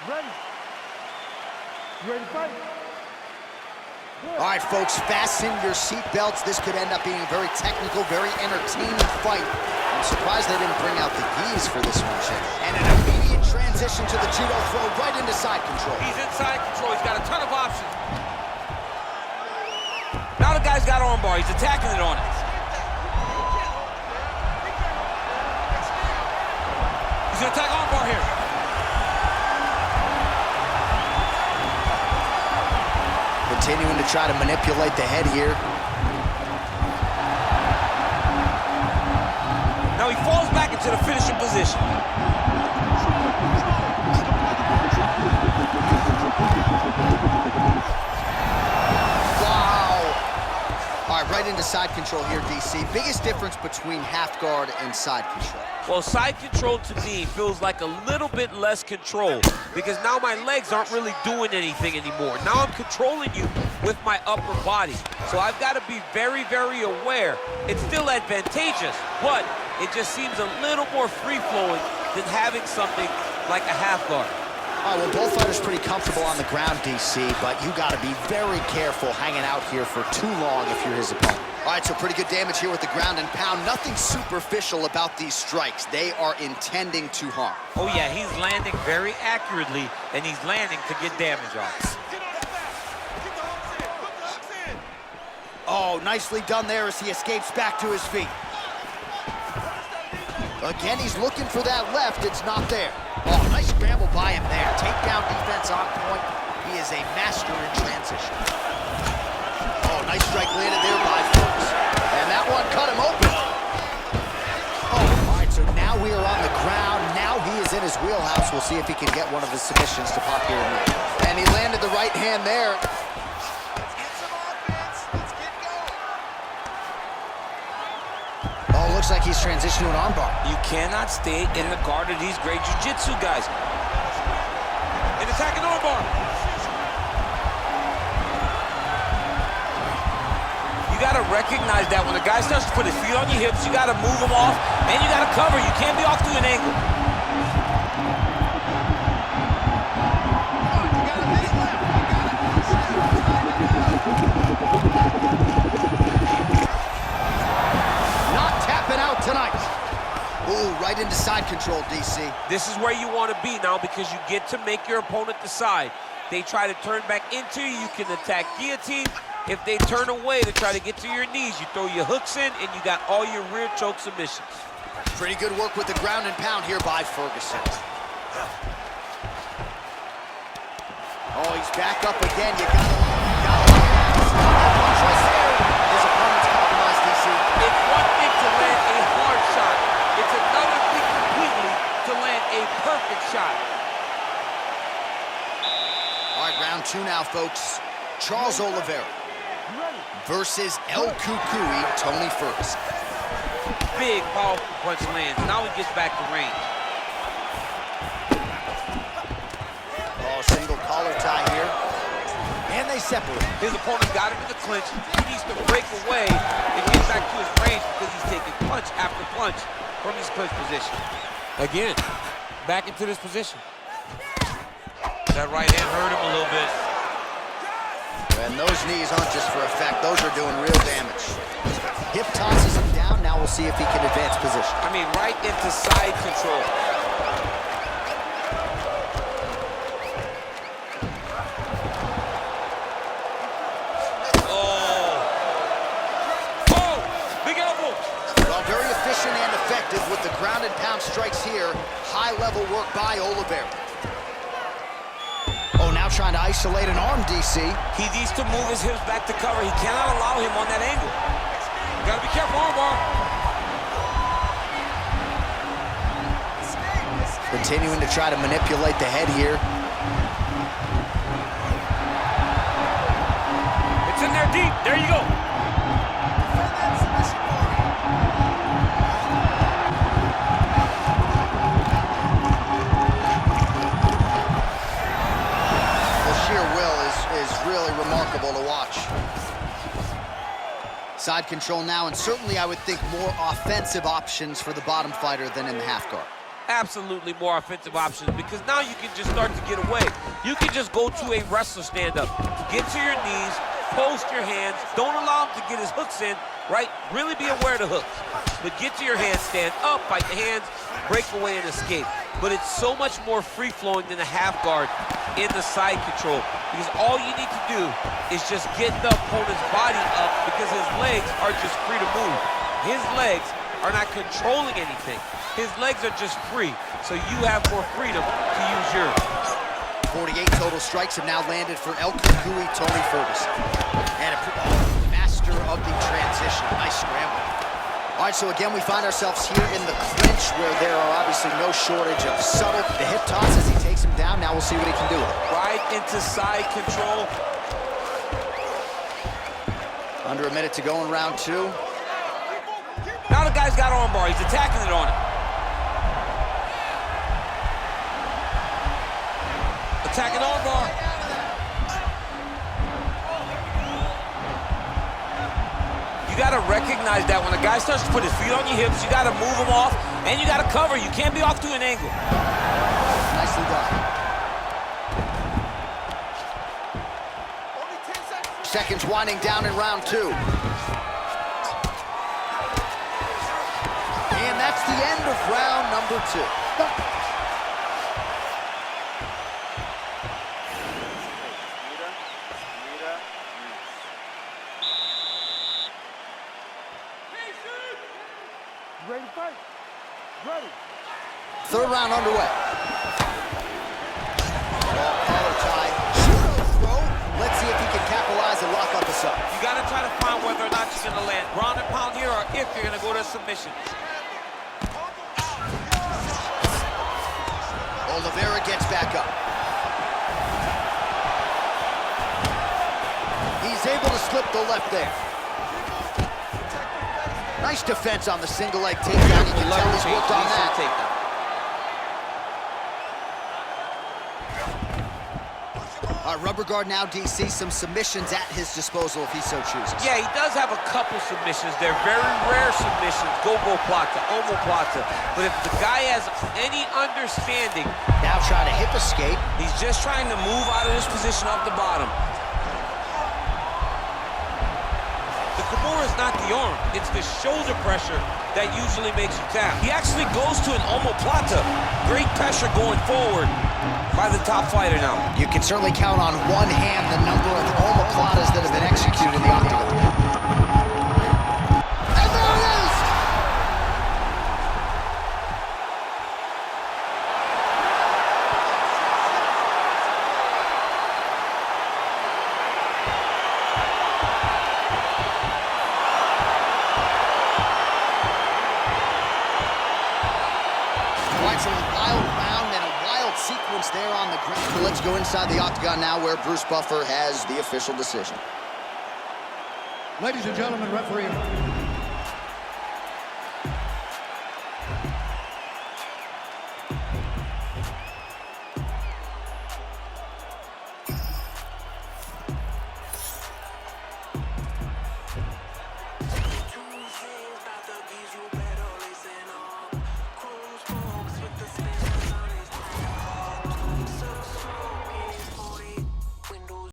Ready? You ready to fight? All right, folks, fasten your seatbelts. This could end up being a very technical, very entertaining fight. I'm surprised they didn't bring out the gis for this one, Chip. And an immediate transition to the judo throw right into side control. He's in side control. He's got a ton of options. Now the guy's got armbar. He's attacking it on it. He's going to attack armbar here. Continuing to try to manipulate the head here. Now he falls back into the finishing position. Right into side control here, DC. Biggest difference between half guard and side control? Well, side control to me feels like a little bit less control because now my legs aren't really doing anything anymore. Now I'm controlling you with my upper body. So I've got to be very, very aware. It's still advantageous, but it just seems a little more free-flowing than having something like a half guard. All right, well, both fighters pretty comfortable on the ground, DC, but you got to be very careful hanging out here for too long if you're his opponent. All right, so pretty good damage here with the ground and pound. Nothing superficial about these strikes. They are intending to harm. Oh, yeah, he's landing very accurately, and he's landing to get damage off. Oh, nicely done there as he escapes back to his feet. Again, he's looking for that left. It's not there. Oh, nice scramble by him there. Takedown defense on point. He is a master in transition. Oh, nice strike landed there by Fox. And that one cut him open. Oh, all right, so now we are on the ground. Now he is in his wheelhouse. We'll see if he can get one of his submissions to pop here in there. And he landed the right hand there. Looks like he's transitioning to an armbar. You cannot stay in the guard of these great jiu-jitsu guys. An attacking armbar. You got to recognize that when a guy starts to put his feet on your hips, you got to move him off, and you got to cover. You can't be off to an angle. Tonight. Ooh, right into side control, DC. This is where you want to be now because you get to make your opponent decide. They try to turn back into you, you can attack guillotine. If they turn away to try to get to your knees, you throw your hooks in and you got all your rear choke submissions. Pretty good work with the ground and pound here by Ferguson. Oh, he's back up again. You got his opponent's compromised, DC. It's one thing to land a hard shot. It's another thing completely to land a perfect shot. All right, round two now, folks. Charles Oliveira versus El Cucuy, Tony Ferguson. Big, powerful punch lands. Now he gets back to range. Oh, single collar tie here. And they separate. His opponent got him in the clinch. He needs to break away and get back to his range because he's taking punch after punch from his clinch position. Again, back into this position. That right hand hurt him a little bit. And those knees aren't just for effect. Those are doing real damage. Hip tosses him down. Now we'll see if he can advance position. I mean, right into side control. With the ground and pound strikes here, high-level work by Oliveira. Oh, now trying to isolate an arm, DC. He needs to move his hips back to cover. He cannot allow him on that angle. You gotta be careful, armbar. Continuing to try to manipulate the head here. It's in there deep. There you go. Remarkable to watch. Side control now, and certainly I would think more offensive options for the bottom fighter than in the half guard. Absolutely more offensive options, because now you can just start to get away. You can just go to a wrestler stand-up. Get to your knees, post your hands. Don't allow him to get his hooks in, right? Really be aware of the hooks. But get to your hands, stand up, fight the hands, break away and escape. But it's so much more free-flowing than a half guard in the side control, because all you need to do is just get the opponent's body up, because his legs are just free to move. His legs are not controlling anything. His legs are just free, so you have more freedom to use yours. 48 total strikes have now landed for El Cucuy, Tony Ferguson. And a master of the transition. Nice scramble. All right, so again, we find ourselves here in the clinch, where there are obviously no shortage of subtle. The hip toss as he takes him down. Now we'll see what he can do with it. Right into side control. Under a minute to go in round 2. Now the guy's got armbar. He's attacking it on him. Attacking armbar. You got to recognize that when a guy starts to put his feet on your hips, you got to move him off, and you got to cover. You can't be off to an angle. Nicely done. Seconds winding down in round 2. And that's the end of round number 2. Ready to fight? Ready. Third round underway. Collar tie. Judo throw. Let's see if he can capitalize and lock up the sub. You got to try to find whether or not you're going to land ground and pound here, or if you're going to go to submission. Oliveira gets back up. He's able to slip the left there. Nice defense on the single leg takedown. You can tell he's worked on that. Rubber guard now, DC. Some submissions at his disposal if he so chooses. Yeah, he does have a couple submissions. They're very rare submissions. Gogo-plata, omoplata. But if the guy has any understanding... Now trying to hip escape. He's just trying to move out of this position off the bottom. The Kimura is not the arm. It's the shoulder pressure that usually makes you tap. He actually goes to an omoplata. Great pressure going forward by the top fighter now. You can certainly count on one hand the number of omoplatas that have been executed in the octagon. And there it is! It's a wild round and a wild sequence there on the ground. Let's go inside the octagon now, where Bruce Buffer has the official decision. Ladies and gentlemen, referee